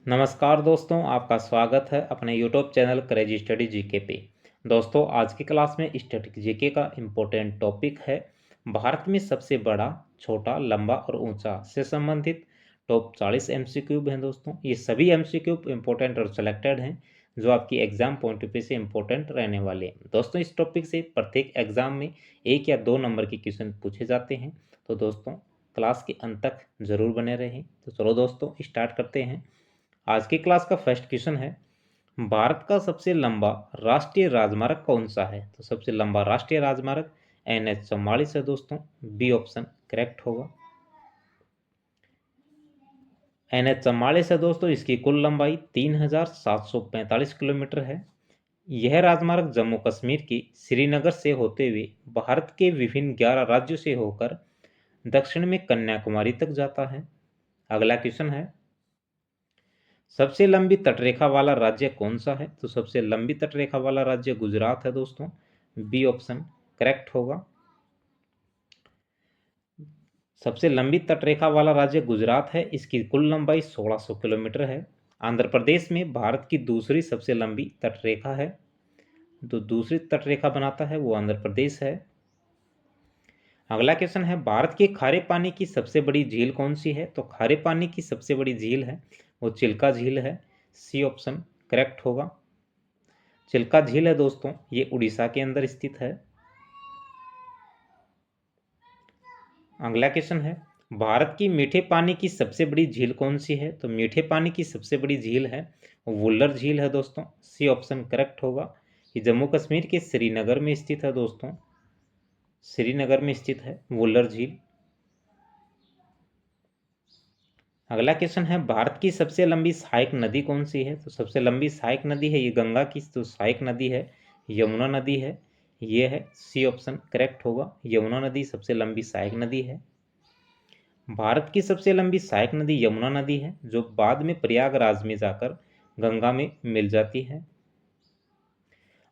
नमस्कार दोस्तों, आपका स्वागत है अपने YouTube channel crazy study GK पे। दोस्तों, आज की क्लास में स्टैटिक जीके का इम्पोर्टेंट टॉपिक है भारत में सबसे बड़ा, छोटा, लंबा और ऊंचा से संबंधित टॉप 40 एमसीक्यू हैं। दोस्तों, ये सभी एमसीक्यू इम्पोर्टेंट और सिलेक्टेड हैं जो आपकी एग्जाम पॉइंट ऑफ व्यू से इम्पोर्टेंट रहने वाले हैं। दोस्तों, इस टॉपिक से प्रत्येक एग्जाम में 1 या 2 नंबर के क्वेश्चन पूछे जाते हैं, तो दोस्तों क्लास के अंत तक जरूर बने रहें। तो चलो दोस्तों, स्टार्ट करते हैं। आज की क्लास का फर्स्ट क्वेश्चन है, भारत का सबसे लंबा राष्ट्रीय राजमार्ग कौन सा है? तो सबसे लंबा राष्ट्रीय राजमार्ग NH 44 है दोस्तों। बी ऑप्शन करेक्ट होगा। NH 44 है दोस्तों, इसकी कुल लंबाई 3745 किलोमीटर है। यह राजमार्ग जम्मू कश्मीर की श्रीनगर से होते हुए भारत के विभिन्न 11 राज्यों से होकर दक्षिण में कन्याकुमारी तक जाता है। अगला क्वेश्चन है, सबसे लंबी तटरेखा वाला राज्य कौन सा है? तो सबसे लंबी तटरेखा वाला राज्य गुजरात है दोस्तों। बी ऑप्शन करेक्ट होगा। सबसे लंबी तटरेखा वाला राज्य गुजरात है, इसकी कुल लंबाई 1600 किलोमीटर है। आंध्र प्रदेश में भारत की दूसरी सबसे लंबी तटरेखा है, तो दूसरी तटरेखा बनाता है वो आंध्र प्रदेश है। अगला क्वेश्चन है, भारत के खारे पानी की सबसे बड़ी झील कौन सी है? तो खारे पानी की सबसे बड़ी झील है वो चिल्का झील है। सी ऑप्शन करेक्ट होगा। चिल्का झील है दोस्तों, ये उड़ीसा के अंदर स्थित है। अगला क्वेश्चन है, भारत की मीठे पानी की सबसे बड़ी झील कौन सी है? तो मीठे पानी की सबसे बड़ी झील है वुल्लर झील है दोस्तों। सी ऑप्शन करेक्ट होगा। ये जम्मू कश्मीर के श्रीनगर में स्थित है दोस्तों। श्रीनगर में स्थित है वुल्लर झील। अगला क्वेश्चन है, भारत की सबसे लंबी सहायक नदी कौन सी है? तो सबसे लंबी सहायक नदी है ये गंगा की जो सहायक नदी है यमुना नदी है, ये है। सी ऑप्शन करेक्ट होगा। यमुना नदी सबसे लंबी सहायक नदी है। भारत की सबसे लंबी सहायक नदी यमुना नदी है जो बाद में प्रयागराज में जाकर गंगा में मिल जाती है।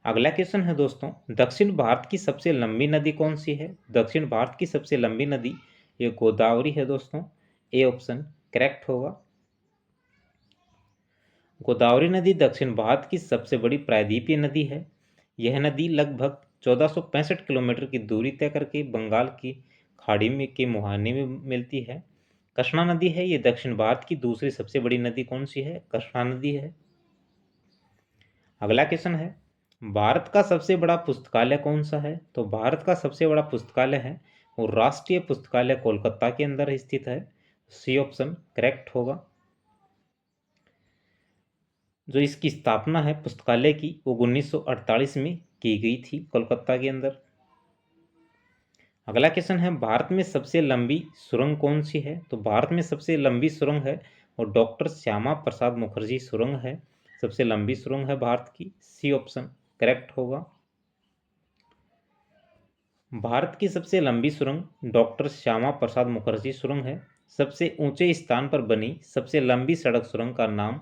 अगला क्वेश्चन है दोस्तों, दक्षिण भारत की सबसे लंबी नदी कौन सी है? दक्षिण भारत की सबसे लंबी नदी ये गोदावरी है दोस्तों। ए ऑप्शन करेक्ट होगा। गोदावरी नदी दक्षिण भारत की सबसे बड़ी प्रायद्वीपीय नदी है। यह नदी लगभग 1465 किलोमीटर की दूरी तय करके बंगाल की खाड़ी में के मुहाने में मिलती है। कृष्णा नदी है ये दक्षिण भारत की दूसरी सबसे बड़ी नदी कौन सी है? कृष्णा नदी है। अगला क्वेश्चन है, भारत का सबसे बड़ा पुस्तकालय कौन सा है? तो भारत का सबसे बड़ा पुस्तकालय है वो राष्ट्रीय पुस्तकालय कोलकाता के अंदर स्थित है। सी ऑप्शन करेक्ट होगा। जो इसकी स्थापना है पुस्तकालय की वो 1948 में की गई थी कोलकाता के अंदर। अगला क्वेश्चन है, भारत में सबसे लंबी सुरंग कौन सी है? तो भारत में सबसे लंबी सुरंग है और डॉक्टर श्यामा प्रसाद मुखर्जी सुरंग है। सबसे लंबी सुरंग है भारत की। सी ऑप्शन करेक्ट होगा। भारत की सबसे लंबी सुरंग डॉक्टर श्यामा प्रसाद मुखर्जी सुरंग है। सबसे ऊंचे स्थान पर बनी सबसे लंबी सड़क सुरंग का नाम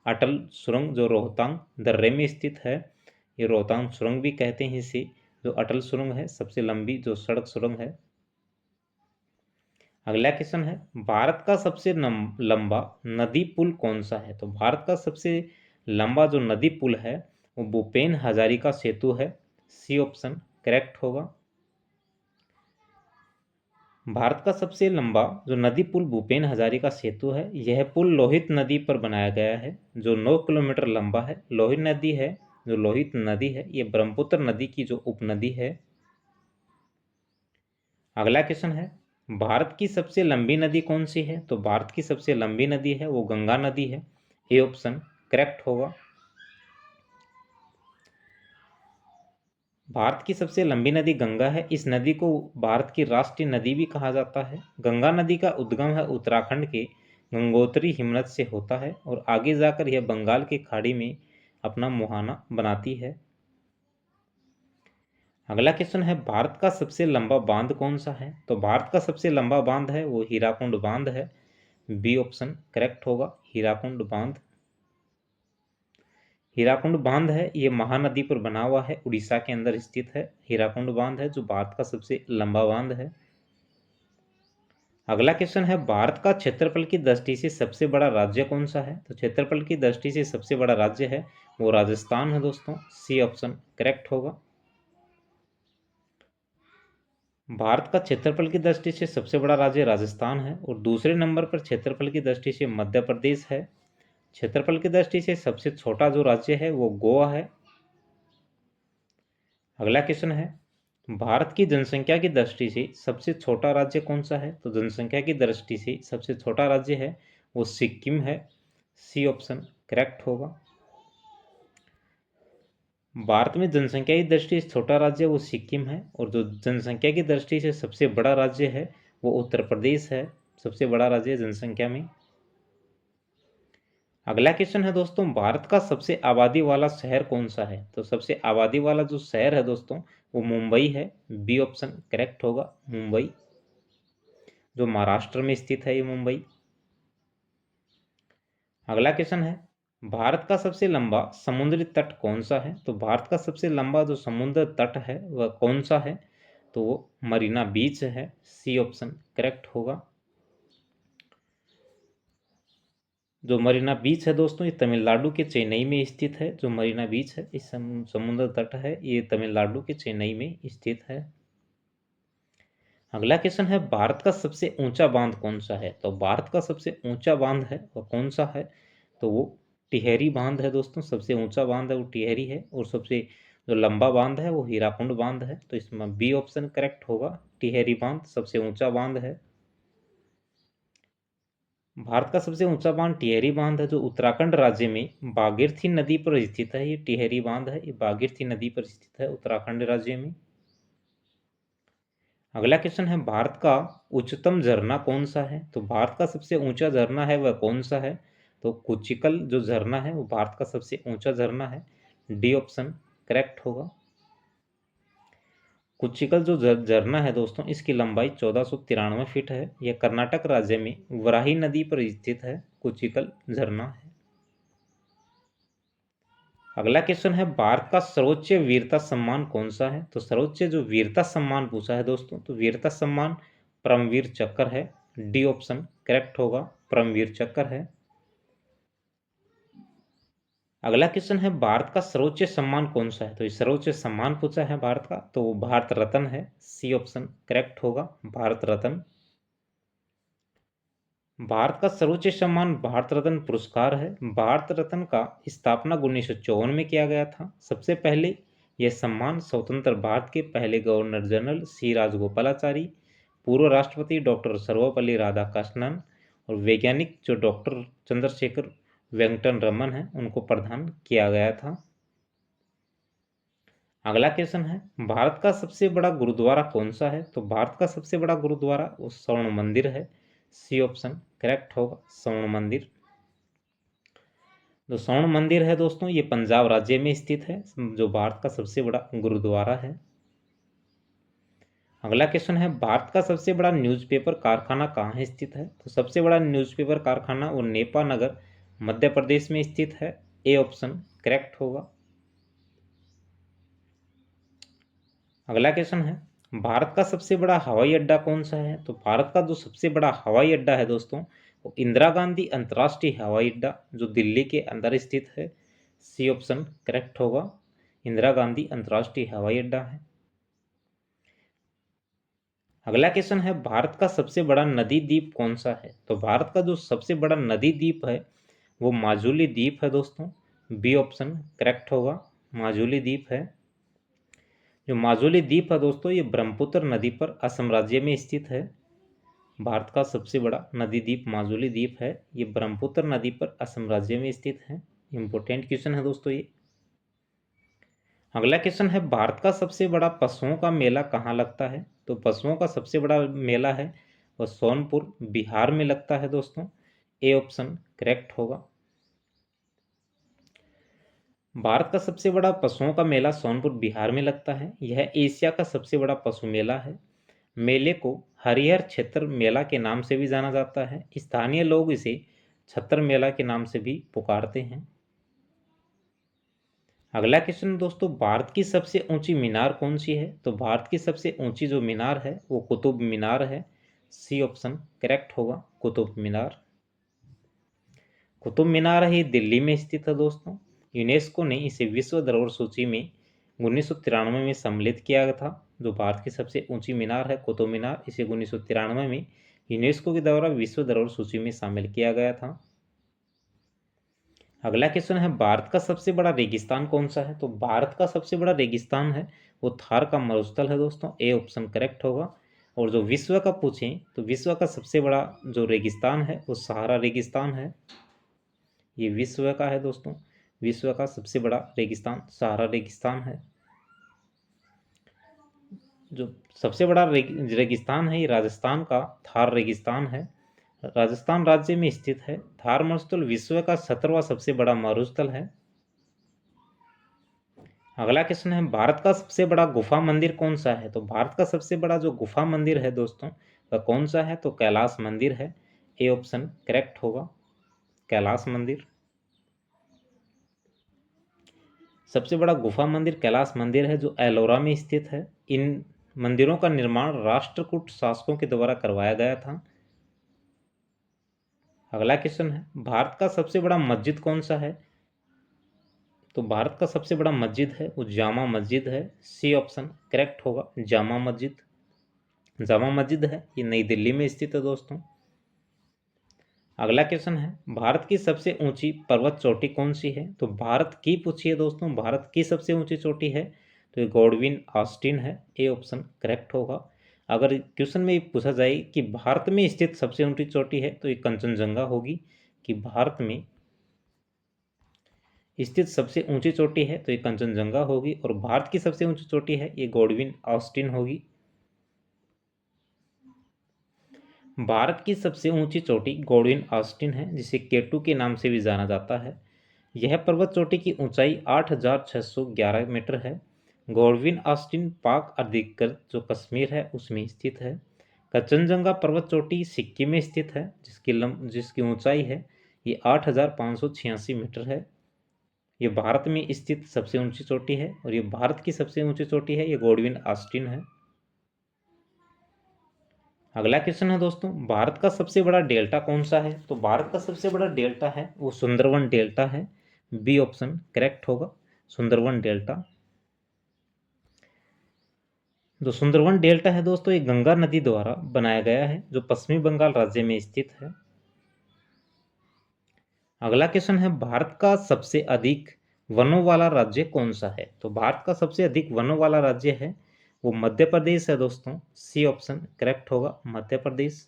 अटल सुरंग जो रोहतांग दर्रे में स्थित है, ये रोहतांग सुरंग भी कहते हैं इसे, जो अटल सुरंग है सबसे लंबी जो सड़क सुरंग है। अगला क्वेश्चन है, भारत का सबसे लंबा नदी पुल कौन सा है? तो भारत का सबसे लंबा जो नदी पुल है वो भूपेन हजारिका सेतु है। सी ऑप्शन करेक्ट होगा। भारत का सबसे लंबा जो नदी पुल भूपेन हजारिका सेतु है, यह पुल लोहित नदी पर बनाया गया है जो 9 किलोमीटर लंबा है। लोहित नदी है जो लोहित नदी है ये ब्रह्मपुत्र नदी की जो उपनदी है। अगला क्वेश्चन है, भारत की सबसे लंबी नदी कौन सी है? तो भारत की सबसे लंबी नदी है वो गंगा नदी है। ए ऑप्शन करेक्ट होगा। भारत की सबसे लंबी नदी गंगा है। इस नदी को भारत की राष्ट्रीय नदी भी कहा जाता है। गंगा नदी का उद्गम है उत्तराखंड के गंगोत्री हिमनद से होता है और आगे जाकर यह बंगाल की खाड़ी में अपना मुहाना बनाती है। अगला क्वेश्चन है, भारत का सबसे लंबा बांध कौन सा है? तो भारत का सबसे लंबा बांध है वो हीराकुंड बांध है। बी ऑप्शन करेक्ट होगा। हीराकुंड बांध, हीराकुंड बांध है ये महानदी पर बना हुआ है, उड़ीसा के अंदर स्थित है। हीराकुंड बांध है जो भारत का सबसे लंबा बांध है। अगला क्वेश्चन है, भारत का क्षेत्रफल की दृष्टि से सबसे बड़ा राज्य कौन सा है? तो क्षेत्रफल की दृष्टि से सबसे बड़ा राज्य है वो राजस्थान है दोस्तों। सी ऑप्शन करेक्ट होगा। भारत का क्षेत्रफल की दृष्टि से सबसे बड़ा राज्य राजस्थान है और दूसरे नंबर पर क्षेत्रफल की दृष्टि से मध्य प्रदेश है। क्षेत्रफल की दृष्टि से सबसे छोटा जो राज्य है वो गोवा है। अगला क्वेश्चन है, भारत की जनसंख्या की दृष्टि से सबसे छोटा राज्य कौन सा है? तो जनसंख्या की दृष्टि से सबसे छोटा राज्य है वो सिक्किम है। सी ऑप्शन करेक्ट होगा। भारत में जनसंख्या की दृष्टि से छोटा राज्य वो सिक्किम है और जो जनसंख्या की दृष्टि से सबसे बड़ा राज्य है वो उत्तर प्रदेश है। सबसे बड़ा राज्य जनसंख्या में। अगला क्वेश्चन है दोस्तों, भारत का सबसे आबादी वाला शहर कौन सा है? तो सबसे आबादी वाला जो शहर है दोस्तों वो मुंबई है। बी ऑप्शन करेक्ट होगा, मुंबई, जो महाराष्ट्र में स्थित है ये मुंबई। अगला क्वेश्चन है, भारत का सबसे लंबा समुद्री तट कौन सा है? तो भारत का सबसे लंबा जो समुद्र तट है वह कौन सा है? तो वो मरीना बीच है। सी ऑप्शन करेक्ट होगा। जो मरीना बीच है दोस्तों ये तमिलनाडु के चेन्नई में स्थित है। जो मरीना बीच है इस समुद्र तट है ये तमिलनाडु के चेन्नई में स्थित है। अगला क्वेश्चन है, भारत का सबसे ऊंचा बांध कौन सा है? तो भारत का सबसे ऊंचा बांध है वो कौन सा है? तो वो टिहरी बांध है दोस्तों। सबसे ऊंचा बांध है वो टिहरी है और सबसे जो लंबा बांध है वो हीराकुंड बांध है। तो इसमें बी ऑप्शन करेक्ट होगा, टिहरी बांध सबसे ऊंचा बांध है। भारत का सबसे ऊंचा बांध टिहरी बांध है जो उत्तराखंड राज्य में भागीरथी नदी पर स्थित है। ये टिहरी बांध है, ये भागीरथी नदी पर स्थित है उत्तराखंड राज्य में। अगला क्वेश्चन है, भारत का उच्चतम झरना कौन सा है? तो भारत का सबसे ऊंचा झरना है वह कौन सा है? तो कुचिकल जो झरना है वो भारत का सबसे ऊंचा झरना है। डी ऑप्शन करेक्ट होगा। कुचिकल जो झरना है दोस्तों इसकी लंबाई 1493 फीट है। यह कर्नाटक राज्य में वराही नदी पर स्थित है। कुचिकल झरना है। अगला क्वेश्चन है, भारत का सर्वोच्च वीरता सम्मान कौन सा है? तो सर्वोच्च जो वीरता सम्मान पूछा है दोस्तों तो वीरता सम्मान परमवीर चक्र है। डी ऑप्शन करेक्ट होगा, परमवीर चक्र है। अगला क्वेश्चन है, भारत का सर्वोच्च सम्मान कौन सा है? तो ये सर्वोच्च सम्मान पूछा है भारत का तो वो भारत रत्न है। सी ऑप्शन करेक्ट होगा, भारत रत्न। भारत का सर्वोच्च सम्मान भारत रत्न पुरस्कार है। भारत रत्न का स्थापना 1954 में किया गया था। सबसे पहले यह सम्मान स्वतंत्र भारत के पहले गवर्नर जनरल सी राजगोपालाचारी, पूर्व राष्ट्रपति डॉक्टर सर्वपल्ली राधाकृष्णन और वैज्ञानिक जो डॉक्टर चंद्रशेखर वेंकटन रमन है उनको प्रदान किया गया था। अगला क्वेश्चन है, भारत का सबसे बड़ा गुरुद्वारा कौन सा है? तो भारत का सबसे बड़ा गुरुद्वारा वो स्वर्ण मंदिर है। सी ऑप्शन करेक्ट होगा, स्वर्ण मंदिर। जो स्वर्ण मंदिर है दोस्तों ये पंजाब राज्य में स्थित है, जो भारत का सबसे बड़ा गुरुद्वारा है। अगला क्वेश्चन है, भारत का सबसे बड़ा न्यूज़पेपर कारखाना कहाँ स्थित है? तो सबसे बड़ा न्यूज़पेपर कारखाना वो नेपा नगर मध्य प्रदेश में स्थित है। ए ऑप्शन करेक्ट होगा। अगला क्वेश्चन है, भारत का सबसे बड़ा हवाई अड्डा कौन सा है? तो भारत का जो सबसे बड़ा हवाई अड्डा है दोस्तों वो इंदिरा गांधी अंतर्राष्ट्रीय हवाई अड्डा जो दिल्ली के अंदर स्थित है। सी ऑप्शन करेक्ट होगा, इंदिरा गांधी अंतर्राष्ट्रीय हवाई अड्डा है। अगला क्वेश्चन है, भारत का सबसे बड़ा नदी द्वीप कौन सा है? तो भारत का जो सबसे बड़ा नदी द्वीप है वो माजुली द्वीप है दोस्तों। बी ऑप्शन करेक्ट होगा, माजुली द्वीप है। जो माजुली द्वीप है दोस्तों ये ब्रह्मपुत्र नदी पर असम राज्य में स्थित है। भारत का सबसे बड़ा नदी द्वीप माजुली द्वीप है। ये ब्रह्मपुत्र नदी पर असम राज्य में स्थित है। इंपॉर्टेंट क्वेश्चन है दोस्तों ये। अगला क्वेश्चन है, भारत का सबसे बड़ा पशुओं का मेला कहाँ लगता है? तो पशुओं का सबसे बड़ा मेला है वह सोनपुर बिहार में लगता है दोस्तों। ए ऑप्शन करेक्ट होगा। भारत का सबसे बड़ा पशुओं का मेला सोनपुर बिहार में लगता है। यह एशिया का सबसे बड़ा पशु मेला है। मेले को हरिहर क्षेत्र मेला के नाम से भी जाना जाता है। स्थानीय लोग इसे छत्र मेला के नाम से भी पुकारते हैं। अगला क्वेश्चन दोस्तों, भारत की सबसे ऊंची मीनार कौन सी है? तो भारत की सबसे ऊंची जो मीनार है वो कुतुब मीनार है। सी ऑप्शन करेक्ट होगा कुतुब मीनार। कुतुब मीनार ही दिल्ली में स्थित है दोस्तों। यूनेस्को ने इसे विश्व धरोहर सूची में 1993 में सम्मिलित किया गया था। जो भारत की सबसे ऊंची मीनार है कुतुब मीनार, इसे 1993 में यूनेस्को के द्वारा विश्व धरोहर सूची में शामिल किया गया था। अगला क्वेश्चन है भारत का सबसे बड़ा रेगिस्तान कौन सा है। तो भारत का सबसे बड़ा रेगिस्तान है वो थार का मरुस्थल है दोस्तों। ए ऑप्शन करेक्ट होगा। और जो विश्व का पूछें तो विश्व का सबसे बड़ा जो रेगिस्तान है वो सहारा रेगिस्तान है। ये विश्व का है दोस्तों। विश्व का सबसे बड़ा रेगिस्तान सहारा रेगिस्तान है। जो सबसे बड़ा रेगिस्तान है ये राजस्थान का थार रेगिस्तान है। राजस्थान राज्य में स्थित है। थार मरुस्थल विश्व का 17वां सबसे बड़ा मरुस्थल है। अगला क्वेश्चन है भारत का सबसे बड़ा गुफा मंदिर कौन सा है। तो भारत का सबसे बड़ा जो गुफा मंदिर है दोस्तों वह कौन सा है। तो कैलाश मंदिर है। ए ऑप्शन करेक्ट होगा कैलाश मंदिर। सबसे बड़ा गुफा मंदिर कैलाश मंदिर है जो एलोरा में स्थित है। इन मंदिरों का निर्माण राष्ट्रकूट शासकों के द्वारा करवाया गया था। अगला क्वेश्चन है भारत का सबसे बड़ा मस्जिद कौन सा है। तो भारत का सबसे बड़ा मस्जिद है वो जामा मस्जिद है। सी ऑप्शन करेक्ट होगा जामा मस्जिद। जामा मस्जिद है ये नई दिल्ली में स्थित है दोस्तों। अगला क्वेश्चन है भारत की सबसे ऊंची पर्वत चोटी कौन सी है। तो भारत की पूछिए दोस्तों भारत की सबसे ऊंची चोटी है तो ये गॉडविन ऑस्टिन है। ए ऑप्शन करेक्ट होगा। अगर क्वेश्चन में पूछा जाए कि भारत में स्थित सबसे ऊंची चोटी है तो ये कंचनजंगा होगी। कि भारत में स्थित सबसे ऊंची चोटी है तो ये कंचनजंगा होगी। और भारत की सबसे ऊंची चोटी है ये गॉडविन ऑस्टिन होगी। भारत की सबसे ऊंची चोटी गॉडविन ऑस्टिन है जिसे केटू के नाम से भी जाना जाता है। यह पर्वत चोटी की ऊंचाई 8,611 मीटर है। गॉडविन ऑस्टिन पाक अधिकृत जो कश्मीर है उसमें स्थित है। कंचनजंगा पर्वत चोटी सिक्किम में स्थित है जिसकी ऊंचाई है ये 8,586 मीटर है। ये भारत में स्थित सबसे ऊंची चोटी है। और ये भारत की सबसे ऊंची चोटी है ये गॉडविन ऑस्टिन है। अगला क्वेश्चन है दोस्तों भारत का सबसे बड़ा डेल्टा कौन सा है। तो भारत का सबसे बड़ा डेल्टा है वो सुंदरवन डेल्टा है। बी ऑप्शन करेक्ट होगा सुंदरवन डेल्टा। जो सुंदरवन डेल्टा है दोस्तों ये गंगा नदी द्वारा बनाया गया है जो पश्चिमी बंगाल राज्य में स्थित है। अगला क्वेश्चन है भारत का सबसे अधिक वनों वाला राज्य कौन सा है। तो भारत का सबसे अधिक वनों वाला राज्य है वो मध्य प्रदेश है दोस्तों। सी ऑप्शन करेक्ट होगा मध्य प्रदेश।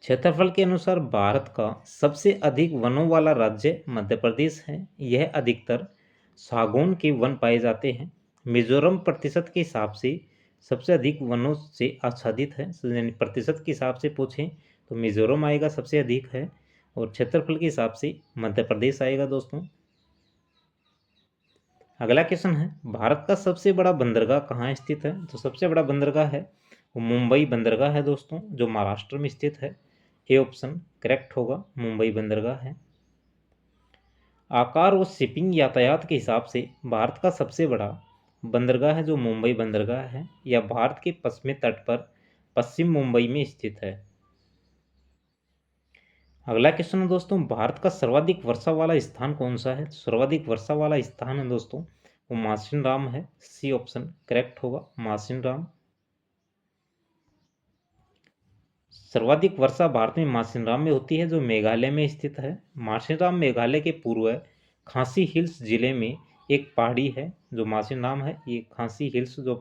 क्षेत्रफल के अनुसार भारत का सबसे अधिक वनों वाला राज्य मध्य प्रदेश है। यह अधिकतर सागौन के वन पाए जाते हैं। मिजोरम प्रतिशत के हिसाब से सबसे अधिक वनों से आच्छादित है। यानी प्रतिशत के हिसाब से पूछें तो मिजोरम आएगा सबसे अधिक है। और क्षेत्रफल के हिसाब से मध्य प्रदेश आएगा दोस्तों। अगला क्वेश्चन है भारत का सबसे बड़ा बंदरगाह कहाँ स्थित है। तो सबसे बड़ा बंदरगाह है वो मुंबई बंदरगाह है दोस्तों जो महाराष्ट्र में स्थित है। ए ऑप्शन करेक्ट होगा मुंबई बंदरगाह है। आकार और शिपिंग यातायात के हिसाब से भारत का सबसे बड़ा बंदरगाह है जो मुंबई बंदरगाह है। यह भारत के पश्चिमी तट पर पश्चिम मुंबई में स्थित है। अगला क्वेश्चन है दोस्तों भारत का सर्वाधिक वर्षा वाला स्थान कौन सा है। सर्वाधिक वर्षा वाला स्थान है दोस्तों वो मासिन राम है। सी ऑप्शन करेक्ट होगा मासिन राम। सर्वाधिक वर्षा भारत में मासिनराम में होती है जो मेघालय में स्थित है। मासिनराम मेघालय के पूर्व खासी हिल्स जिले में एक पहाड़ी है जो मासिनराम है। ये खासी हिल्स जो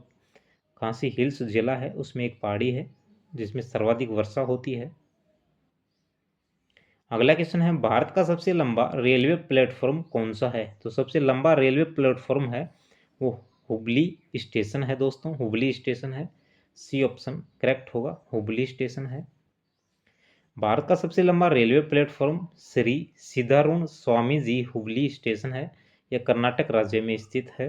खासी हिल्स जिला है उसमें एक पहाड़ी है जिसमें सर्वाधिक वर्षा होती है। अगला क्वेश्चन है भारत का सबसे लंबा रेलवे प्लेटफॉर्म कौन सा है। तो सबसे लंबा रेलवे प्लेटफॉर्म है वो हुबली स्टेशन है दोस्तों। हुबली स्टेशन है। सी ऑप्शन करेक्ट होगा हुबली स्टेशन है। भारत का सबसे लंबा railway platform Shri सीधारुण Swami ji Hubli station है। यह कर्नाटक राज्य में स्थित है।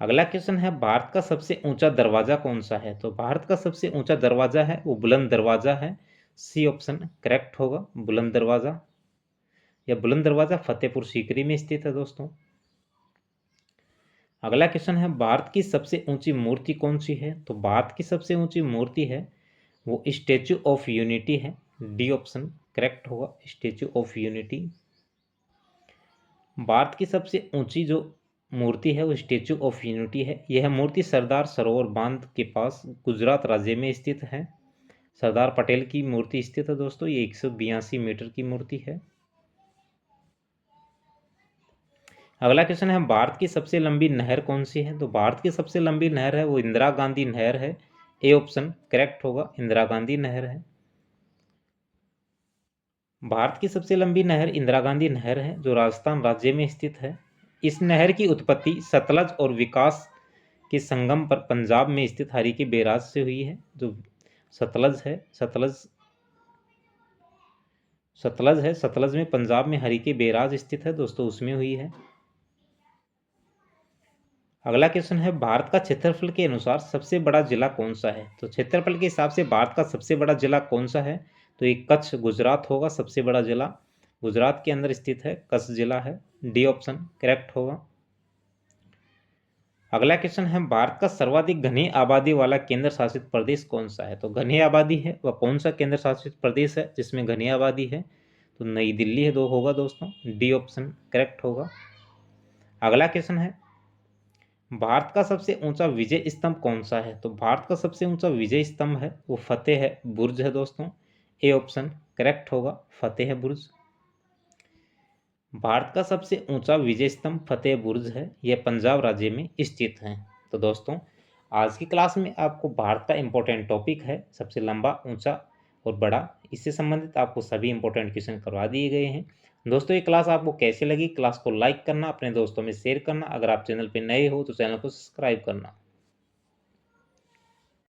अगला क्वेश्चन है भारत का सबसे ऊंचा दरवाजा कौन सा है। तो भारत का सबसे ऊंचा दरवाजा है वो बुलंद दरवाजा है। सी ऑप्शन करेक्ट होगा बुलंद दरवाजा। यह बुलंद दरवाजा फतेहपुर सीकरी में स्थित है दोस्तों। अगला क्वेश्चन है, भारत की सबसे ऊंची मूर्ति कौन सी है? तो भारत की सबसे ऊंची मूर्ति है वो स्टैचू ऑफ यूनिटी है। डी ऑप्शन करेक्ट होगा, स्टैचू ऑफ यूनिटी। भारत की सबसे ऊंची जो मूर्ति है वो स्टैचू ऑफ यूनिटी है। यह मूर्ति सरदार सरोवर बांध के पास गुजरात राज्य में स्थित है। सरदार पटेल की मूर्ति स्थित है दोस्तों। ये 182 मीटर की मूर्ति है। अगला क्वेश्चन है, भारत की सबसे लंबी नहर कौन सी है? तो भारत की सबसे लंबी नहर है वो इंदिरा गांधी नहर है। ए ऑप्शन करेक्ट होगा, इंदिरा गांधी नहर है। भारत की सबसे लंबी नहर इंदिरा गांधी नहर है जो राजस्थान राज्य में स्थित है। इस नहर की उत्पत्ति सतलज और विकास के संगम पर पंजाब में स्थित हरिके बैराज से हुई है। जो सतलज है, सतलज में पंजाब में हरिके बैराज स्थित है दोस्तों, उसमें हुई है। अगला क्वेश्चन है, भारत का क्षेत्रफल के अनुसार सबसे बड़ा जिला कौन सा है? तो क्षेत्रफल के हिसाब से भारत का सबसे बड़ा जिला कौन सा है? तो ये कच्छ गुजरात होगा। सबसे बड़ा जिला गुजरात के अंदर स्थित है, कच्छ जिला है। डी ऑप्शन करेक्ट होगा। अगला क्वेश्चन है, भारत का सर्वाधिक घनी आबादी वाला केंद्र शासित प्रदेश कौन सा है? तो घनी आबादी है वह कौन सा केंद्र शासित प्रदेश है जिसमें घनी आबादी है? तो नई दिल्ली है, दो होगा दोस्तों। डी ऑप्शन करेक्ट होगा। अगला क्वेश्चन है, भारत का सबसे ऊंचा विजय स्तंभ कौन सा है? तो भारत का सबसे ऊंचा विजय स्तंभ है वो फतेह है बुर्ज है दोस्तों। ए ऑप्शन करेक्ट होगा, फतेह बुर्ज। भारत का सबसे ऊंचा विजय स्तंभ फतेह बुर्ज है। यह पंजाब राज्य में स्थित है। तो दोस्तों आज की क्लास में आपको भारत का इंपॉर्टेंट टॉपिक है सबसे लंबा, ऊंचा और बड़ा, इससे संबंधित आपको सभी इंपॉर्टेंट क्वेश्चन करवा दिए गए हैं। दोस्तों ये क्लास आपको कैसे लगी? क्लास को लाइक करना, अपने दोस्तों में शेयर करना, अगर आप चैनल पर नए हो तो चैनल को सब्सक्राइब करना।